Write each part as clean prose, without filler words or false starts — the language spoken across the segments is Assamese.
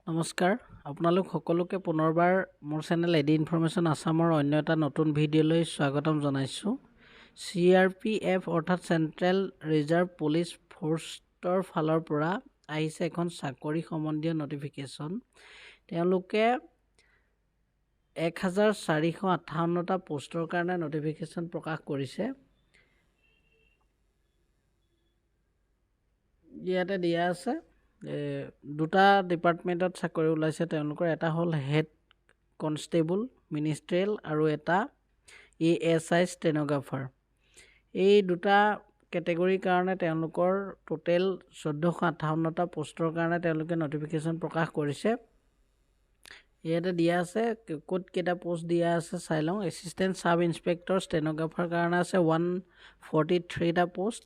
নমস্কাৰ আপোনালোক সকলোকে পুনৰবাৰ মোৰ চেনেল এডি ইনফৰমেশ্যন আসামৰ অন্য এটা নতুন ভিডিঅ'লৈ স্বাগতম জনাইছোঁ। CRPF অৰ্থাৎ চেণ্ট্ৰেল ৰিজাৰ্ভ পুলিচ ফ'ৰ্চৰ ফালৰ পৰা আহিছে এখন চাকৰি সম্বন্ধীয় নটিফিকেশ্যন। তেওঁলোকে 1458টা পোষ্টৰ কাৰণে নটিফিকেশ্যন প্ৰকাশ কৰিছে। ইয়াতে দিয়া আছে দুটা ডিপাৰ্টমেণ্টত চাকৰি ওলাইছে তেওঁলোকৰ। এটা হ'ল হেড কনষ্টেবল মিনিষ্ট্ৰিয়েল আৰু এটা ASI ষ্টেনোগ্ৰাফাৰ। এই দুটা কেটেগৰীৰ কাৰণে তেওঁলোকৰ টোটেল 1458টা পোষ্টৰ কাৰণে তেওঁলোকে নটিফিকেশ্যন প্ৰকাশ কৰিছে। ইয়াতে দিয়া আছে ক'ত কেইটা পোষ্ট দিয়া আছে চাই লওঁ। এছিষ্টেণ্ট চাব ইন্সপেক্টৰ ষ্টেনোগ্ৰাফাৰ কাৰণে আছে 143টা পোষ্ট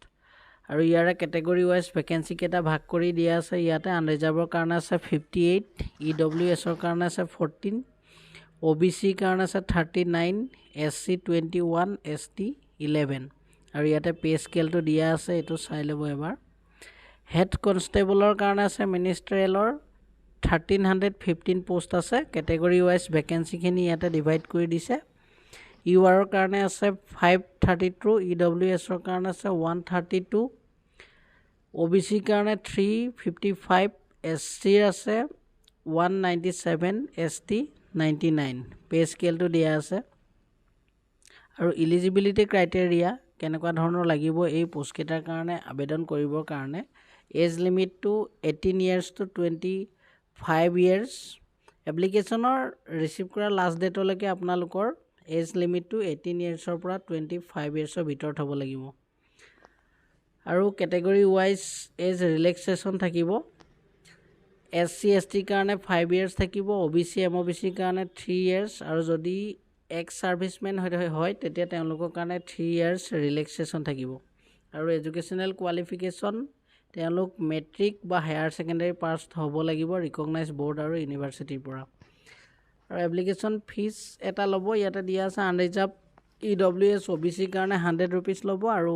আৰু ইয়াৰে কেটেগৰী ৱাইজ ভেকেঞ্চি কেইটা ভাগ কৰি দিয়া আছে। ইয়াতে আনৰিজাৰ্ভৰ কাৰণে আছে 58, EWSৰ কাৰণে আছে 14, OBC কাৰণে আছে 39, SC 21, ST 11 আৰু ইয়াতে পে স্কেলটো দিয়া আছে, এইটো চাই ল'ব এবাৰ। হেড কনষ্টেবলৰ কাৰণে আছে মিনিষ্ট্ৰিয়েলৰ 1315 পোষ্ট আছে। কেটেগৰী ৱাইজ ভেকেঞ্চিখিনি ইয়াতে ডিভাইড কৰি দিছে। URৰ কাৰণে আছে 532, EWSৰ কাৰণে আছে 132, OBC কাৰণে 355, SCৰ আছে 197, ST 99। পে স্কেলটো দিয়া আছে আৰু ইলিজিবিলিটি ক্ৰাইটেৰিয়া কেনেকুৱা ধৰণৰ লাগিব এই পোষ্টকেইটাৰ কাৰণে আবেদন কৰিবৰ কাৰণে। এজ লিমিটটো 18 years to 25 years। এপ্লিকেশ্যনৰ ৰিচিভ কৰা লাষ্ট ডেটলৈকে আপোনালোকৰ এজ লিমিটটো 18 yearsৰ পৰা 25 yearsৰ ভিতৰত হ'ব লাগিব। আৰু কেটেগৰী ৱাইজ এজ ৰিলেক্সেশ্যন থাকিব। SC ST কাৰণে 5 years থাকিব, OBC MOBCৰ কাৰণে 3 years আৰু যদি এক্স ছাৰ্ভিচমেন হয় তেতিয়া তেওঁলোকৰ কাৰণে 3 years ৰিলেক্সেশ্যন থাকিব। আৰু এডুকেশ্যনেল কোৱালিফিকেশ্যন তেওঁলোক মেট্ৰিক বা হায়াৰ ছেকেণ্ডেৰী পাছ হ'ব লাগিব ৰিকগনাইজ বৰ্ড আৰু ইউনিভাৰ্চিটিৰ পৰা। আৰু এপ্লিকেশ্যন ফিজ এটা ল'ব, ইয়াতে দিয়া আছে। আনৰিজাৰ্ভ EWS OBCৰ কাৰণে 100 rupees ল'ব আৰু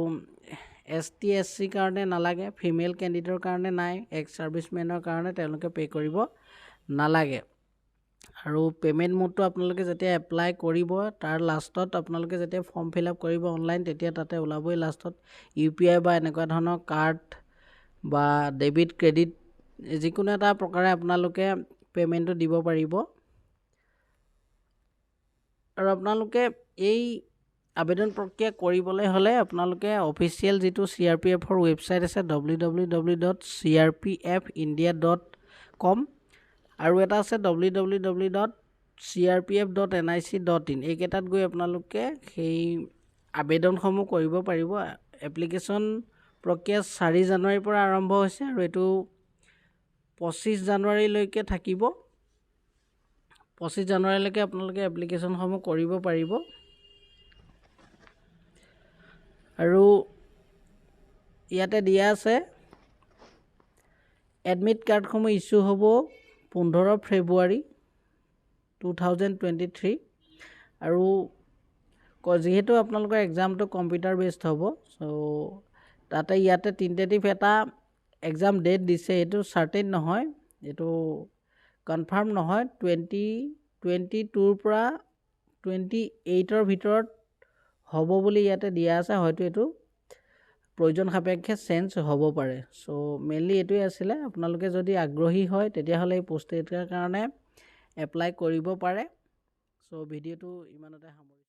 ST SC কাৰণে নালাগে, ফিমেল কেণ্ডিডেটৰ কাৰণে নাই, এক্স ছাৰ্ভিচমেনৰ কাৰণে তেওঁলোকে পে' কৰিব নালাগে। আৰু পে'মেণ্ট মোডটো আপোনালোকে যেতিয়া এপ্লাই কৰিব তাৰ লাষ্টত আপোনালোকে যেতিয়া ফৰ্ম ফিল আপ কৰিব অনলাইন তেতিয়া তাতে ওলাবই লাষ্টত UPI বা এনেকুৱা ধৰণৰ কাৰ্ড বা ডেবিট ক্ৰেডিট যিকোনো এটা প্ৰকাৰে আপোনালোকে পে'মেণ্টটো দিব পাৰিব। আৰু আপোনালোকে এই আবেদন প্ৰক্ৰিয়া কৰিবলৈ হ'লে আপোনালোকে অফিচিয়েল যিটো CRPFৰ ৱেবছাইট আছে www.crpfindia.com আৰু এটা আছে www.crpf.nic.in। এইকেইটাত গৈ আপোনালোকে সেই আবেদনসমূহ কৰিব পাৰিব। এপ্লিকেশ্যন প্ৰক্ৰিয়া 4 জানুৱাৰীৰ পৰা আৰম্ভ হৈছে আৰু এইটো 25 জানুৱাৰীলৈকে থাকিব। 25 জানুৱাৰীলৈকে আপোনালোকে এপ্লিকেশ্যনসমূহ কৰিব পাৰিব। আৰু ইয়াতে দিয়া আছে এডমিট কাৰ্ডসমূহ ইছ্যু হ'ব 15 ফেব্ৰুৱাৰী 2023 আৰু যিহেতু আপোনালোকৰ এক্সামটো কম্পিউটাৰ বেছড হ'ব চ' তাতে ইয়াতে টেণ্টেটিভ এটা এক্সাম ডেট দিছে, এইটো চাৰ্টেইন নহয়, এইটো কনফাৰ্ম নহয়। 2022ৰ পৰা 28ৰ ভিতৰত হ'ব বুলি ইয়াতে দিয়া আছে। হয়তো এইটো প্ৰয়োজন সাপেক্ষে চেঞ্জ হ'ব পাৰে। চ' মেইনলি এইটোৱে আছিলে। আপোনালোকে যদি আগ্ৰহী হয় তেতিয়াহ'লে এই পোষ্ট এটাৰ কাৰণে এপ্লাই কৰিব পাৰে। চ' ভিডিঅ'টো ইমানতে সামৰিছোঁ।